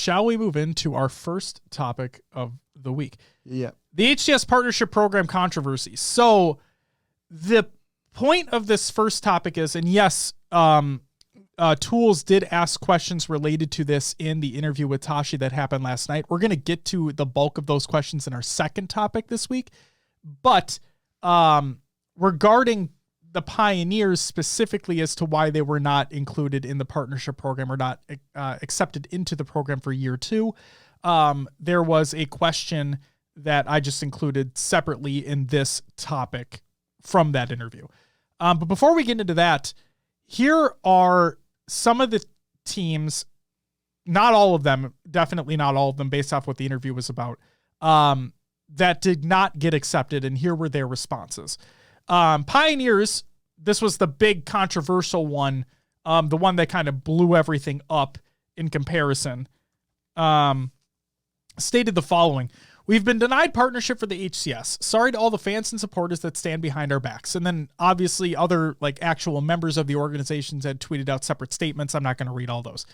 shall we move into our first topic of the week? Yeah. The HCS Partnership Program controversy. So the point of this first topic is, and yes, Tools did ask questions related to this in the interview with Tashi that happened last night. We're going to get to the bulk of those questions in our second topic this week. But regarding the Pioneers specifically as to why they were not included in the partnership program or not accepted into the program for year 2, there was a question that I just included separately in this topic from that interview. But before we get into that, here are some of the teams, not all of them, definitely not all of them based off what the interview was about, that did not get accepted, and here were their responses. Pioneers, this was the big controversial one, the one that kind of blew everything up in comparison, stated the following: "We've been denied partnership for the HCS. Sorry to all the fans and supporters that stand behind our backs." And then obviously other like actual members of the organizations had tweeted out separate statements. I'm not going to read all those.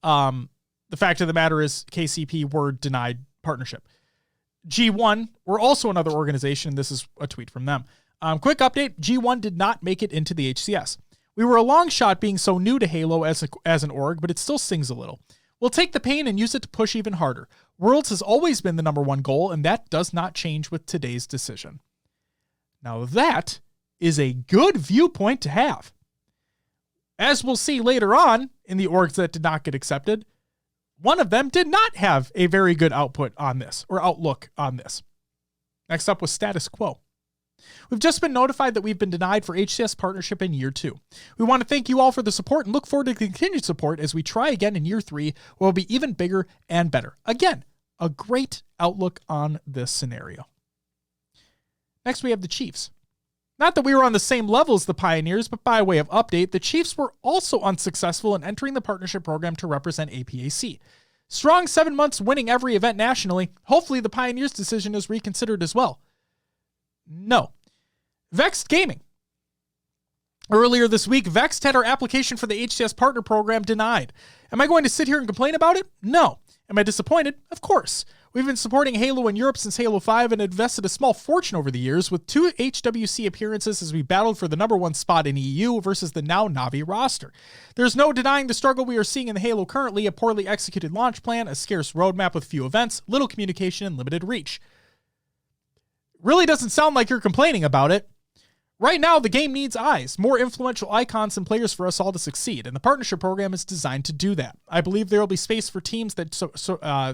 The fact of the matter is KCP were denied partnership. G1 were also another organization. This is a tweet from them. Quick update. G1 did not make it into the HCS. "We were a long shot being so new to Halo as an org, but it still stings a little. We'll take the pain and use it to push even harder. Worlds has always been the number one goal, and that does not change with today's decision." Now that is a good viewpoint to have. As we'll see later on in the orgs that did not get accepted, one of them did not have a very good output on this or outlook on this. Next up was Status Quo. "We've just been notified that we've been denied for HCS partnership in year 2. We want to thank you all for the support and look forward to continued support as we try again in year 3, where we'll be even bigger and better." Again, a great outlook on this scenario. Next, we have the Chiefs. "Not that we were on the same level as the Pioneers, but by way of update, the Chiefs were also unsuccessful in entering the partnership program to represent APAC. Strong 7 months winning every event nationally. Hopefully the Pioneers' decision is reconsidered as well." No. Vexed Gaming. "Earlier this week, Vexed had our application for the HCS Partner Program denied. Am I going to sit here and complain about it? No. Am I disappointed? Of course. We've been supporting Halo in Europe since Halo 5 and invested a small fortune over the years with 2 HWC appearances as we battled for the number 1 spot in EU versus the now Navi roster. There's no denying the struggle we are seeing in the Halo currently: a poorly executed launch plan, a scarce roadmap with few events, little communication, and limited reach." Really doesn't sound like you're complaining about it. Right now, the game needs eyes, more influential icons and players for us all to succeed, and the partnership program is designed to do that. I believe there will be space for teams that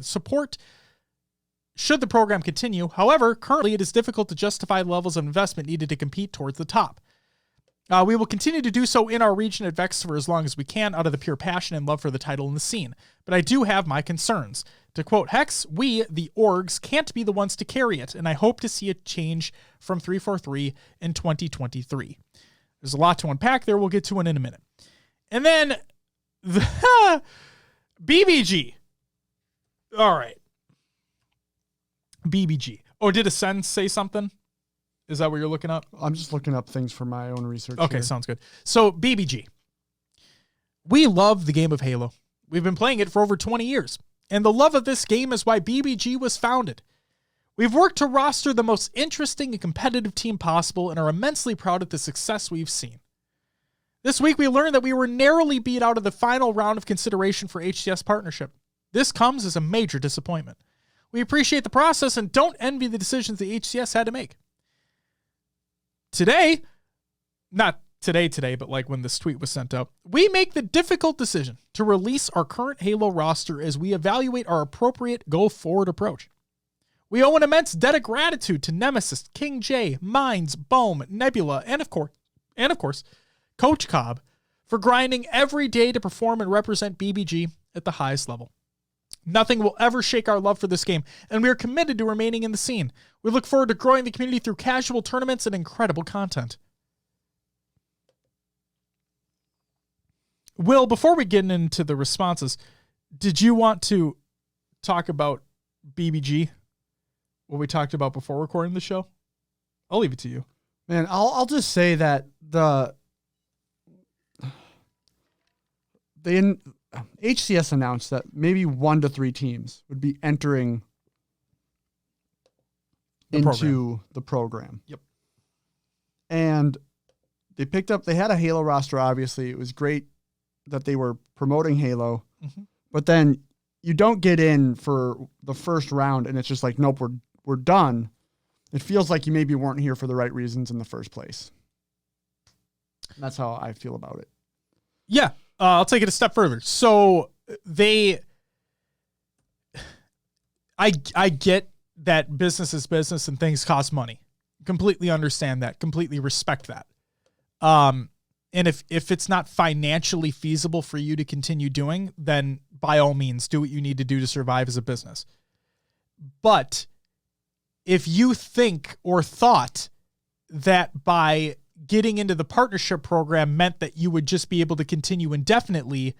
support should the program continue. However, currently it is difficult to justify the levels of investment needed to compete towards the top. We will continue to do so in our region at Vex for as long as we can out of the pure passion and love for the title and the scene. But I do have my concerns. To quote Hex, "We, the orgs, can't be the ones to carry it, and I hope to see it change from 343 in 2023. There's a lot to unpack there. We'll get to it in a minute. And then the BBG. All right. BBG. Oh, did Ascend say something? Is that what you're looking up? I'm just looking up things for my own research. Okay, here. Sounds good. So BBG. We love the game of Halo. We've been playing it for over 20 years. And the love of this game is why BBG was founded. We've worked to roster the most interesting and competitive team possible and are immensely proud of the success we've seen. This week we learned that we were narrowly beat out of the final round of consideration for HCS Partnership. This comes as a major disappointment. We appreciate the process and don't envy the decisions the HCS had to make. Today, not today, but like when this tweet was sent out, we make the difficult decision to release our current Halo roster as we evaluate our appropriate go-forward approach. We owe an immense debt of gratitude to Nemesis, King J, Mines, Bohm, Nebula, and of course, Coach Cobb for grinding every day to perform and represent BBG at the highest level. Nothing will ever shake our love for this game, and we are committed to remaining in the scene. We look forward to growing the community through casual tournaments and incredible content. Will, before we get into the responses, did you want to talk about BBG? What we talked about before recording the show? I'll leave it to you. Man, I'll just say that HCS announced that maybe 1 to 3 teams would be entering into the program. Yep. And they had a Halo roster, obviously. It was great that they were promoting Halo. Mm-hmm. But then you don't get in for the first round and it's just like, nope, we're done. It feels like you maybe weren't here for the right reasons in the first place. And that's how I feel about it. Yeah. I'll take it a step further. So I get that business is business and things cost money. Completely understand that. Completely respect that. And if it's not financially feasible for you to continue doing, then by all means, do what you need to do to survive as a business. But if you think or thought that by getting into the partnership program meant that you would just be able to continue indefinitely,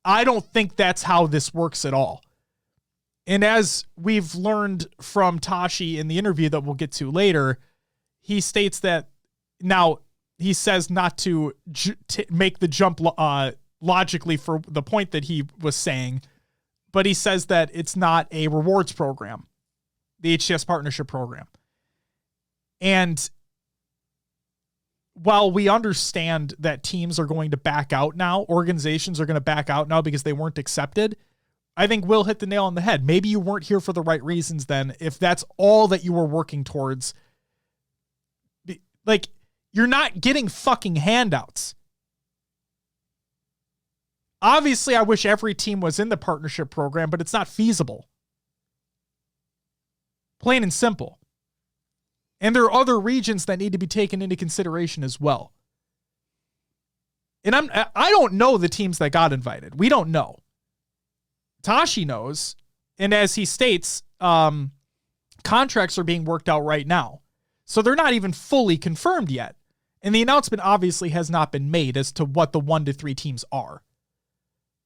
I don't think that's how this works at all. And as we've learned from Tashi in the interview that we'll get to later, he states that now he says not to make the jump logically for the point that he was saying, but he says that it's not a rewards program, the HCS Partnership Program. And while we understand that teams are going to back out now, organizations are going to back out now because they weren't accepted, I think Will hit the nail on the head. Maybe you weren't here for the right reasons then, if that's all that you were working towards. Like, you're not getting fucking handouts. Obviously, I wish every team was in the partnership program, but it's not feasible. Plain and simple. And there are other regions that need to be taken into consideration as well. And I don't know the teams that got invited. We don't know. Tashi knows. And as he states, contracts are being worked out right now. So they're not even fully confirmed yet. And the announcement obviously has not been made as to what the 1 to 3 teams are,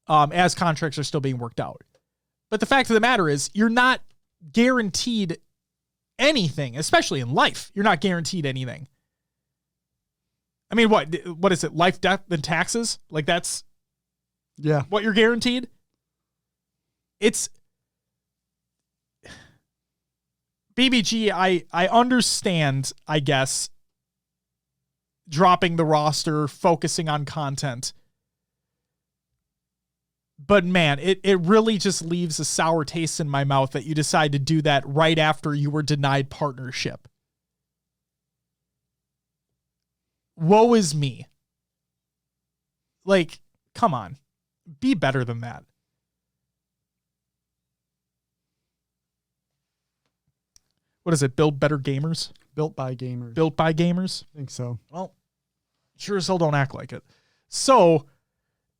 as contracts are still being worked out. But the fact of the matter is, you're not guaranteed anything, especially in life. You're not guaranteed anything. I mean, what is it? Life, death, and taxes? Like, that's what you're guaranteed? It's BBG. I understand, I guess, dropping the roster, focusing on content. But man, it really just leaves a sour taste in my mouth that you decide to do that right after you were denied partnership. Woe is me. Like, come on. Be better than that. What is it? Build better gamers? Built by gamers. Built by gamers? I think so. Well, sure as hell don't act like it. So,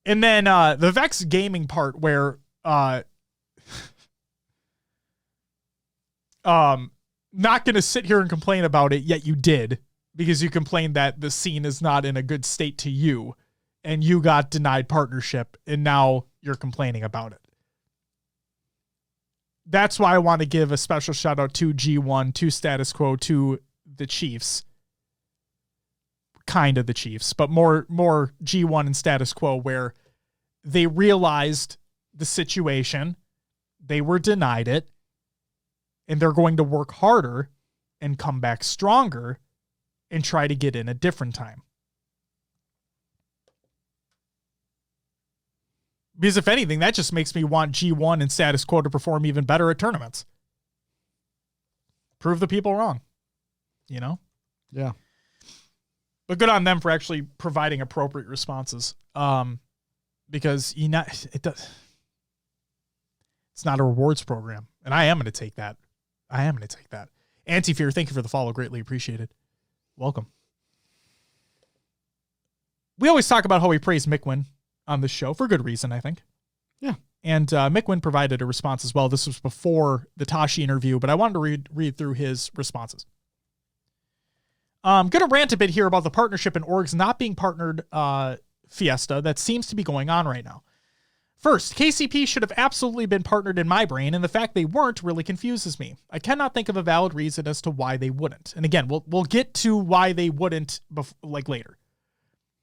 and then the Vex gaming part where not going to sit here and complain about it, yet you did, because you complained that the scene is not in a good state to you, and you got denied partnership, and now you're complaining about it. That's why I want to give a special shout out to G1, to Status Quo, to the Chiefs. Kind of the Chiefs, but more G1 and Status Quo, where they realized the situation, they were denied it, and they're going to work harder and come back stronger and try to get in a different time. Because if anything, that just makes me want G1 and Status Quo to perform even better at tournaments. Prove the people wrong, you know? Yeah. But good on them for actually providing appropriate responses. Because it's not a rewards program. And I am going to take that. Anti-Fear, thank you for the follow. Greatly appreciated. Welcome. We always talk about how we praise Mickwin on this show for good reason, I think. Yeah. And Mickwin provided a response as well. This was before the Tashi interview, but I wanted to read through his responses. I'm going to rant a bit here about the partnership and orgs not being partnered fiesta that seems to be going on right now. First, KCP should have absolutely been partnered in my brain, and the fact they weren't really confuses me. I cannot think of a valid reason as to why they wouldn't. And again, we'll get to why they wouldn't later.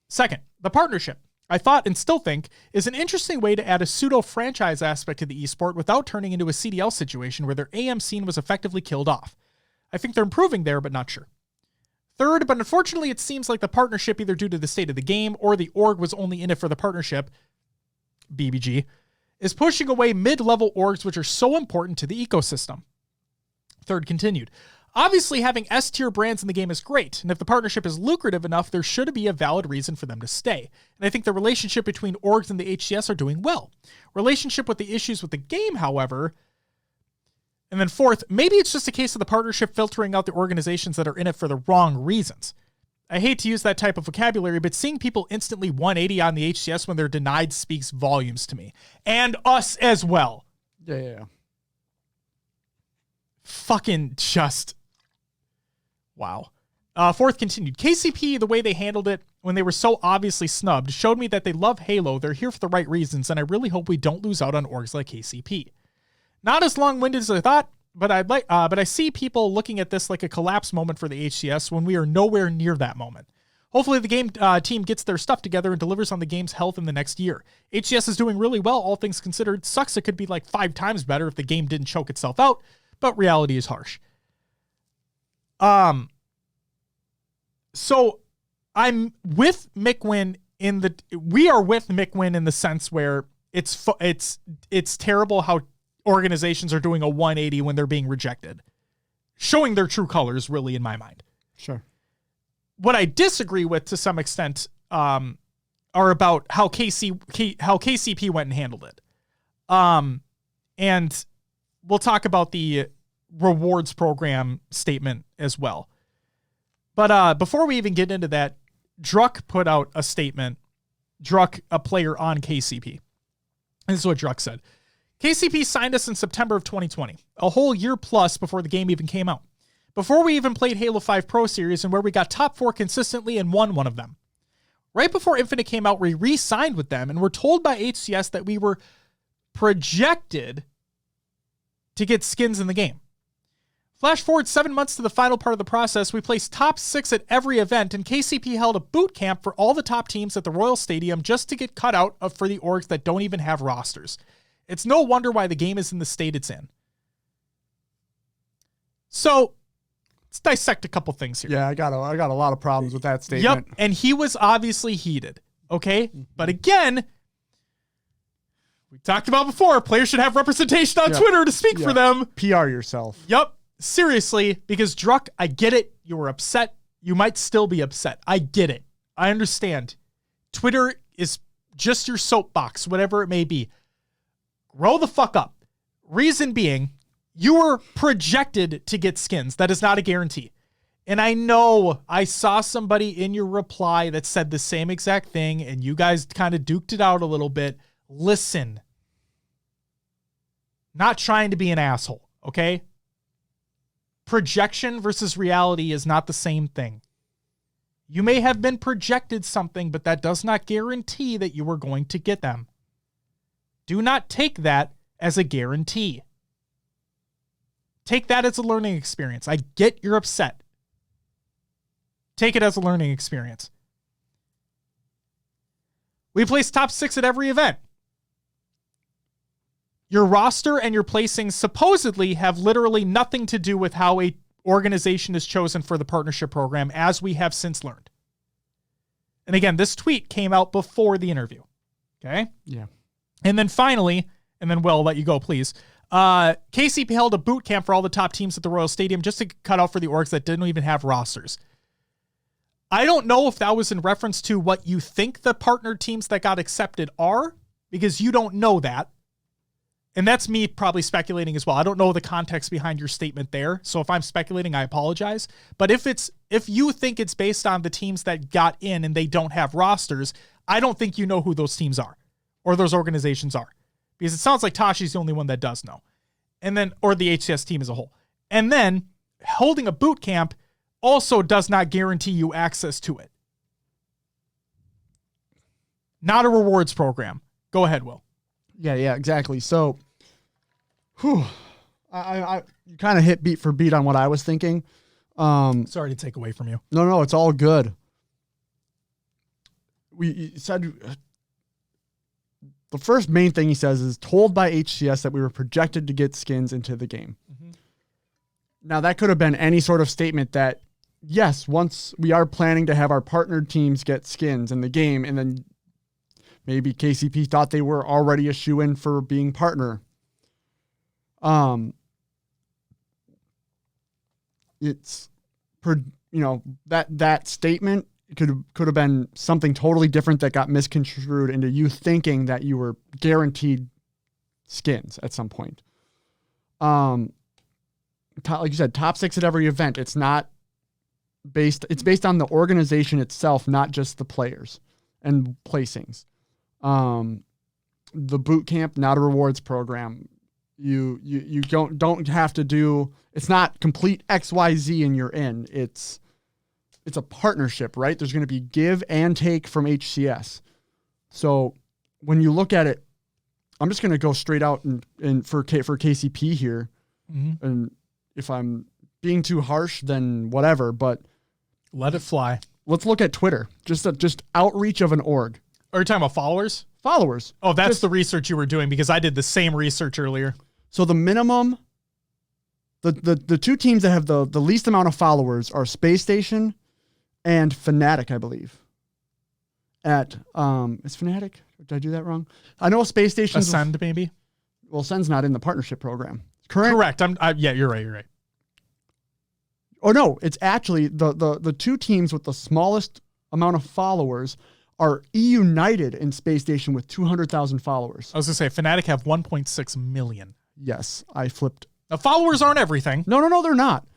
Second, the partnership. I thought and still think is an interesting way to add a pseudo-franchise aspect to the esport without turning into a CDL situation where their AM scene was effectively killed off. I think they're improving there, but not sure. Third, but unfortunately it seems like the partnership, either due to the state of the game or the org was only in it for the partnership, BBG, is pushing away mid-level orgs which are so important to the ecosystem. Third continued. Obviously, having S-tier brands in the game is great, and if the partnership is lucrative enough, there should be a valid reason for them to stay. And I think the relationship between orgs and the HCS are doing well. Relationship with the issues with the game, however. And then fourth, maybe it's just a case of the partnership filtering out the organizations that are in it for the wrong reasons. I hate to use that type of vocabulary, but seeing people instantly 180 on the HCS when they're denied speaks volumes to me. And us as well. Yeah. Fucking just... Wow. Fourth continued. KCP, the way they handled it when they were so obviously snubbed, showed me that they love Halo, they're here for the right reasons, and I really hope we don't lose out on orgs like KCP. Not as long-winded as I thought, but I see people looking at this like a collapse moment for the HCS when we are nowhere near that moment. Hopefully the game team gets their stuff together and delivers on the game's health in the next year. HCS is doing really well, all things considered. Sucks it could be like 5 times better if the game didn't choke itself out, but reality is harsh. So I'm with McWin we are with McWin in the sense where it's terrible how organizations are doing a 180 when they're being rejected. Showing their true colors, really, in my mind. Sure. What I disagree with to some extent are about how KCP went and handled it. And we'll talk about the rewards program statement as well. But before we even get into that, Druck put out a statement. Druck, a player on KCP. This is what Druck said. KCP signed us in September of 2020, a whole year plus before the game even came out. Before we even played Halo 5 Pro Series and where we got top 4 consistently and won one of them. Right before Infinite came out, we re-signed with them and were told by HCS that we were projected to get skins in the game. Flash forward 7 months to the final part of the process, we placed top 6 at every event, and KCP held a boot camp for all the top teams at the Royal Stadium just to get cut out for the orgs that don't even have rosters. It's no wonder why the game is in the state it's in. So, let's dissect a couple things here. Yeah, I got a lot of problems with that statement. Yep, and he was obviously heated, okay? Mm-hmm. But again, we talked about before, players should have representation on Twitter to speak for them. PR yourself. Yep, seriously, because Druck, I get it. You were upset. You might still be upset. I get it. I understand. Twitter is just your soapbox, whatever it may be. Grow the fuck up. Reason being, you were projected to get skins. That is not a guarantee. And I know I saw somebody in your reply that said the same exact thing, and you guys kind of duked it out a little bit. Listen. Not trying to be an asshole, okay? Projection versus reality is not the same thing. You may have been projected something, but that does not guarantee that you were going to get them. Do not take that as a guarantee. Take that as a learning experience. I get you're upset. Take it as a learning experience. We place top 6 at every event. Your roster and your placings supposedly have literally nothing to do with how a organization is chosen for the partnership program, as we have since learned. And again, this tweet came out before the interview. Okay? Yeah. And then finally, and then Will, I'll let you go, please. KCP held a boot camp for all the top teams at the Royal Stadium just to cut off for the orgs that didn't even have rosters. I don't know if that was in reference to what you think the partner teams that got accepted are, because you don't know that. And that's me probably speculating as well. I don't know the context behind your statement there. So if I'm speculating, I apologize. But if you think it's based on the teams that got in and they don't have rosters, I don't think you know who those teams are or those organizations are. Because it sounds like Tashi's the only one that does know. And then, or the HCS team as a whole. And then holding a boot camp also does not guarantee you access to it. Not a rewards program. Go ahead, Will. Yeah, exactly. So, you kind of hit beat for beat on what I was thinking. Sorry to take away from you. No, it's all good. You said the first main thing he says is told by HCS that we were projected to get skins into the game. Mm-hmm. Now that could have been any sort of statement that, yes, once we are planning to have our partnered teams get skins in the game, and then maybe KCP thought they were already a shoo-in for being partner. It's, that statement could have been something totally different that got misconstrued into you thinking that you were guaranteed skins at some point. Like you said, top 6 at every event. It's based on the organization itself, not just the players and placings. The boot camp, not a rewards program. You don't have to do, it's not complete XYZ and you're in. It's a partnership, right? There's going to be give and take from HCS. So when you look at it, I'm just going to go straight out and for KCP here. Mm-hmm. And if I'm being too harsh, then whatever, but let it fly. Let's look at Twitter. Just outreach of an org. Are you talking about followers? Followers. Oh, that's the research you were doing, because I did the same research earlier. So the minimum, the two teams that have the least amount of followers are Space Station and Fnatic, I believe. Is Fnatic? Did I do that wrong? I know Space Station. Ascend, maybe? Well, Ascend's not in the partnership program. Correct. Yeah, you're right. Oh no, it's actually the two teams with the smallest amount of followers are United in Space Station with 200,000 followers. I was going to say, Fnatic have 1.6 million. Yes, I flipped. Now, followers aren't everything. No, they're not.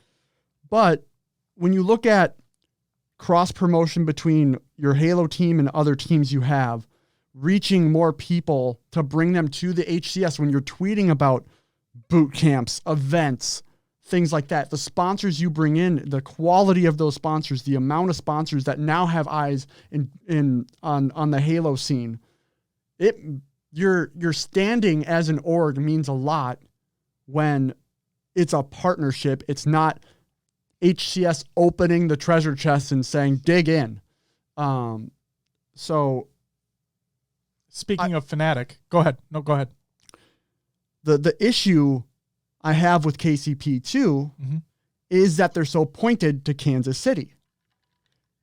But when you look at cross-promotion between your Halo team and other teams you have, reaching more people to bring them to the HCS when you're tweeting about boot camps, events, things like that, the sponsors you bring in, the quality of those sponsors, the amount of sponsors that now have eyes on the Halo scene, your standing as an org means a lot when it's a partnership. It's not HCS opening the treasure chest and saying, dig in. So speaking of Fnatic, go ahead. No, go ahead. The issue I have with KCP too is that they're so pointed to Kansas City.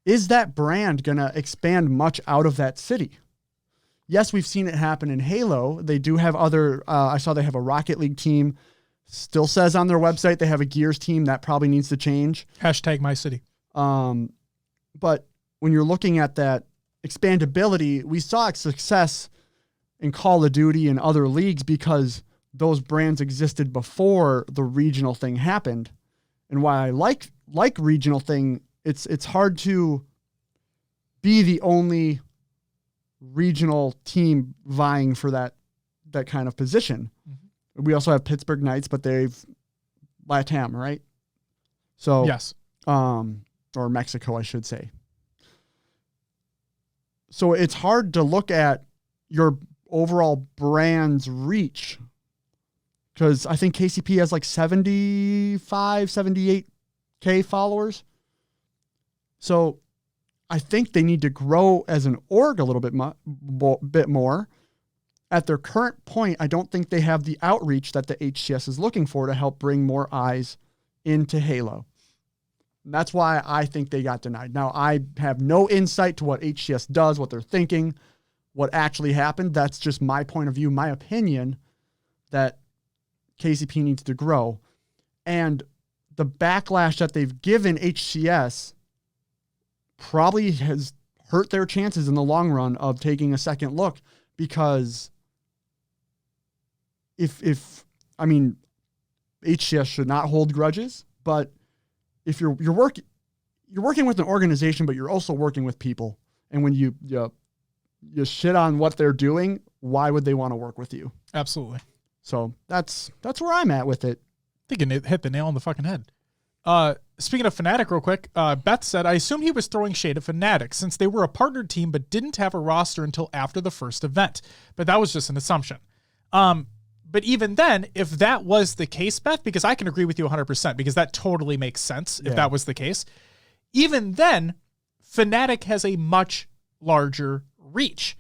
Is that brand going to expand much out of that city? Yes, we've seen it happen in Halo. They do have other, I saw they have a Rocket League team. Still says on their website they have a Gears team. That probably needs to change. #MyCity. But when you're looking at that expandability, we saw success in Call of Duty and other leagues because those brands existed before the regional thing happened. And why I like regional thing, it's hard to be the only regional team vying for that kind of position. Mm-hmm. We also have Pittsburgh Knights, but they've LATAM, right? So yes. Or Mexico, I should say. So it's hard to look at your overall brand's reach, because I think KCP has like 75, 78K followers. So I think they need to grow as an org a little bit more. At their current point, I don't think they have the outreach that the HCS is looking for to help bring more eyes into Halo. And that's why I think they got denied. Now, I have no insight to what HCS does, what they're thinking, what actually happened. That's just my point of view, my opinion, that KCP needs to grow. And the backlash that they've given HCS probably has hurt their chances in the long run of taking a second look, because if HCS should not hold grudges, but if you're working with an organization, but you're also working with people, and when you shit on what they're doing, why would they want to work with you? Absolutely. So that's where I'm at with it. I think it hit the nail on the fucking head. Speaking of Fnatic real quick, Beth said, I assume he was throwing shade at Fnatic since they were a partnered team but didn't have a roster until after the first event. But that was just an assumption. But even then, if that was the case, Beth, because I can agree with you 100%, because that totally makes sense if that was the case. Even then, Fnatic has a much larger reach.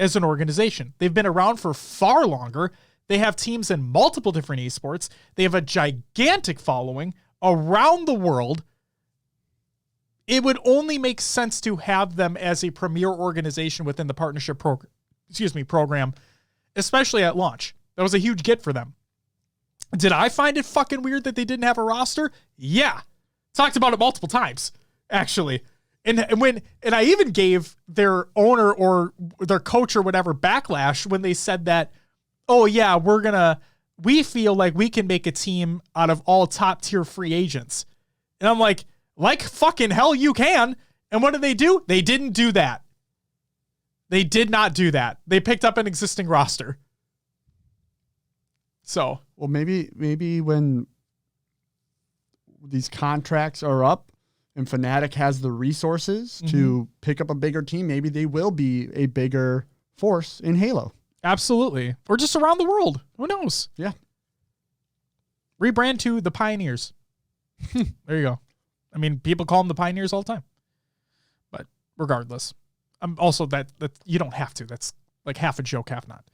as an organization. They've been around for far longer. They have teams in multiple different esports. They have a gigantic following around the world. It would only make sense to have them as a premier organization within the partnership program, especially at launch. That was a huge get for them. Did I find it fucking weird that they didn't have a roster? Yeah. Talked about it multiple times, actually. And I even gave their owner or their coach or whatever backlash when they said that, oh yeah, we feel like we can make a team out of all top tier free agents. And I'm like fucking hell you can. And what did they do? They didn't do that. They did not do that. They picked up an existing roster. So, well, maybe when these contracts are up and Fnatic has the resources to pick up a bigger team, maybe they will be a bigger force in Halo. Absolutely. Or just around the world. Who knows? Yeah. Rebrand to the Pioneers. There you go. I mean, people call them the Pioneers all the time. But regardless, also that you don't have to. That's like half a joke, half not.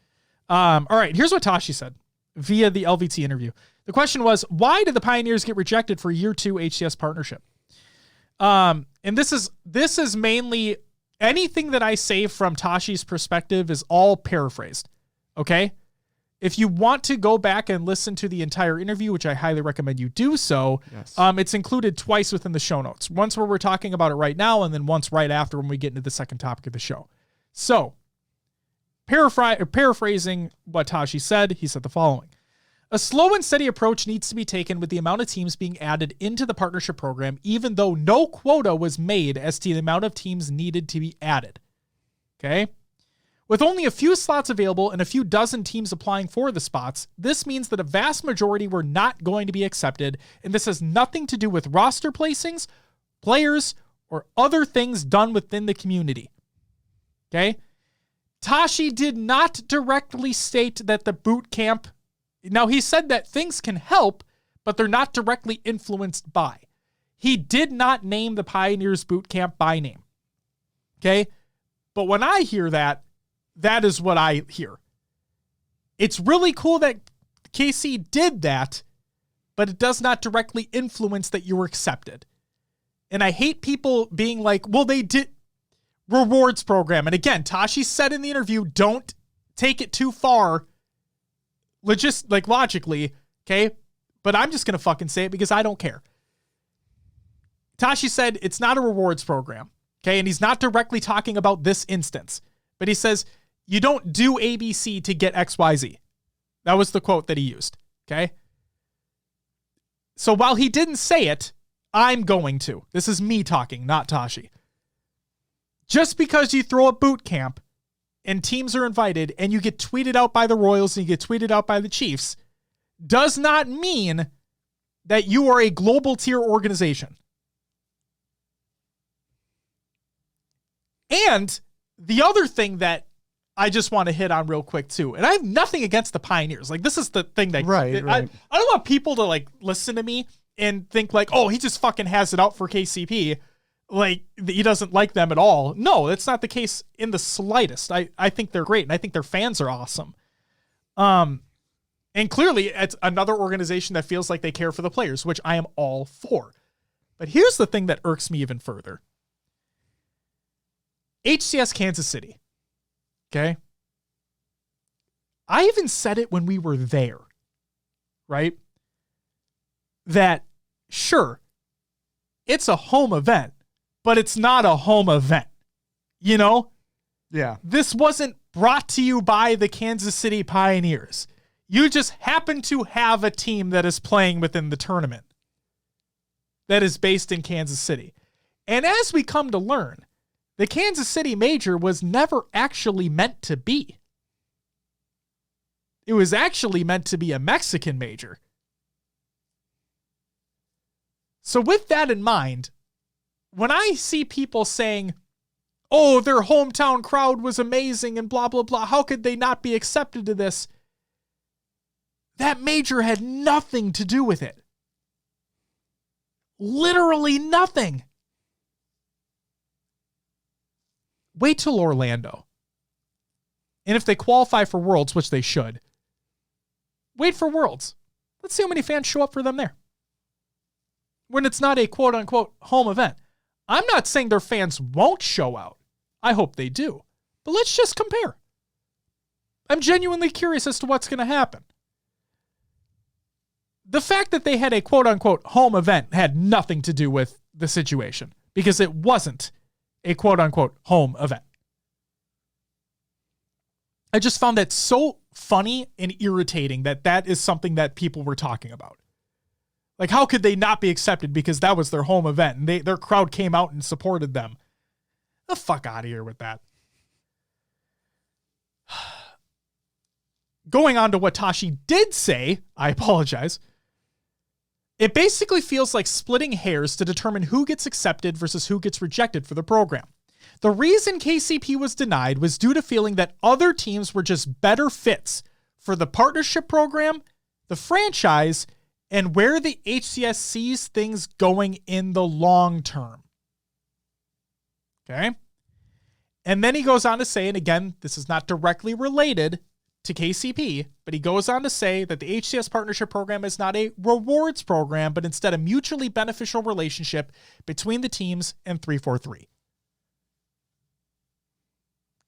All right, here's what Tashi said via the LVT interview. The question was, why did the Pioneers get rejected for year 2 HCS partnership? And this is mainly anything that I say from Tashi's perspective is all paraphrased. Okay. If you want to go back and listen to the entire interview, which I highly recommend you do so, yes. It's included twice within the show notes. Once where we're talking about it right now, and then once right after when we get into the second topic of the show. So, paraphrasing what Tashi said, he said the following. A slow and steady approach needs to be taken with the amount of teams being added into the partnership program, even though no quota was made as to the amount of teams needed to be added. Okay? With only a few slots available and a few dozen teams applying for the spots, this means that a vast majority were not going to be accepted, and this has nothing to do with roster placings, players, or other things done within the community. Okay? Tashi did not directly state that the boot camp... Now, he said that things can help, but they're not directly influenced by. He did not name the Pioneers boot camp by name. Okay? But when I hear that, that is what I hear. It's really cool that KC did that, but it does not directly influence that you were accepted. And I hate people being like, well, they did rewards program. And again, Tashi said in the interview, don't take it too far, logically, okay? But I'm just going to fucking say it because I don't care. Tashi said it's not a rewards program, okay? And he's not directly talking about this instance, but he says, you don't do ABC to get XYZ. That was the quote that he used, okay? So while he didn't say it, I'm going to. This is me talking, not Tashi. Just because you throw a boot camp and teams are invited and you get tweeted out by the Royals and you get tweeted out by the Chiefs does not mean that you are a global tier organization. And the other thing that I just want to hit on real quick too, and I have nothing against the Pioneers. Like, this is the thing that right. I don't want people to like listen to me and think like, oh, he just fucking has it out for KCP. Like, he doesn't like them at all. No, that's not the case in the slightest. I think they're great, and I think their fans are awesome. And clearly, it's another organization that feels like they care for the players, which I am all for. But here's the thing that irks me even further. HCS Kansas City. Okay? I even said it when we were there, right? That, sure, it's a home event, but it's not a home event. You know? Yeah. This wasn't brought to you by the Kansas City Pioneers. You just happen to have a team that is playing within the tournament that is based in Kansas City. And as we come to learn, the Kansas City Major was never actually meant to be. It was actually meant to be a Mexican major. So with that in mind, when I see people saying, oh, their hometown crowd was amazing and blah, blah, blah, how could they not be accepted to this? That major had nothing to do with it. Literally nothing. Wait till Orlando. And if they qualify for Worlds, which they should, wait for Worlds. Let's see how many fans show up for them there. When it's not a quote-unquote home event. I'm not saying their fans won't show out. I hope they do. But let's just compare. I'm genuinely curious as to what's going to happen. The fact that they had a quote-unquote home event had nothing to do with the situation because it wasn't a quote-unquote home event. I just found that so funny and irritating that is something that people were talking about. Like, how could they not be accepted because that was their home event and their crowd came out and supported them? The fuck out of here with that. Going on to what Tashi did say, I apologize. It basically feels like splitting hairs to determine who gets accepted versus who gets rejected for the program. The reason KCP was denied was due to feeling that other teams were just better fits for the partnership program, the franchise, and where the HCS sees things going in the long term. Okay? And then he goes on to say, and again, this is not directly related to KCP, but he goes on to say that the HCS Partnership Program is not a rewards program, but instead a mutually beneficial relationship between the teams and 343.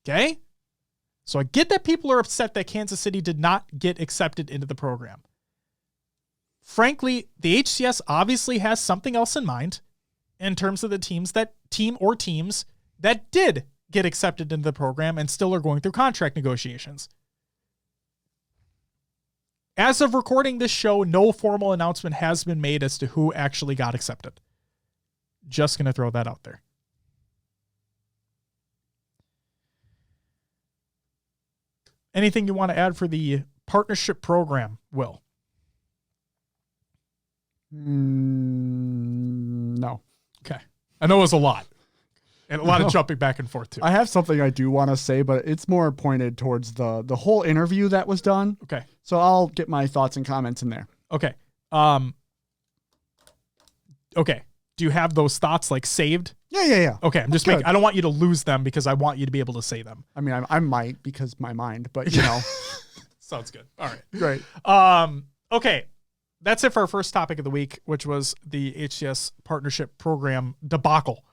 Okay? So I get that people are upset that Kansas City did not get accepted into the program. Frankly, the HCS obviously has something else in mind in terms of the teams that did get accepted into the program and still are going through contract negotiations. As of recording this show, no formal announcement has been made as to who actually got accepted. Just going to throw that out there. Anything you want to add for the partnership program, Will? No. Okay. I know it was a lot. And a lot of jumping back and forth, too. I have something I do want to say, but it's more pointed towards the whole interview that was done. Okay. So I'll get my thoughts and comments in there. Okay. Okay. Do you have those thoughts like saved? Yeah. Okay. I'm just making, I don't want you to lose them because I want you to be able to say them. I mean, I might because my mind, but you know. Sounds good. All right. Great. Okay. That's it for our first topic of the week, which was the HCS Partnership Program debacle.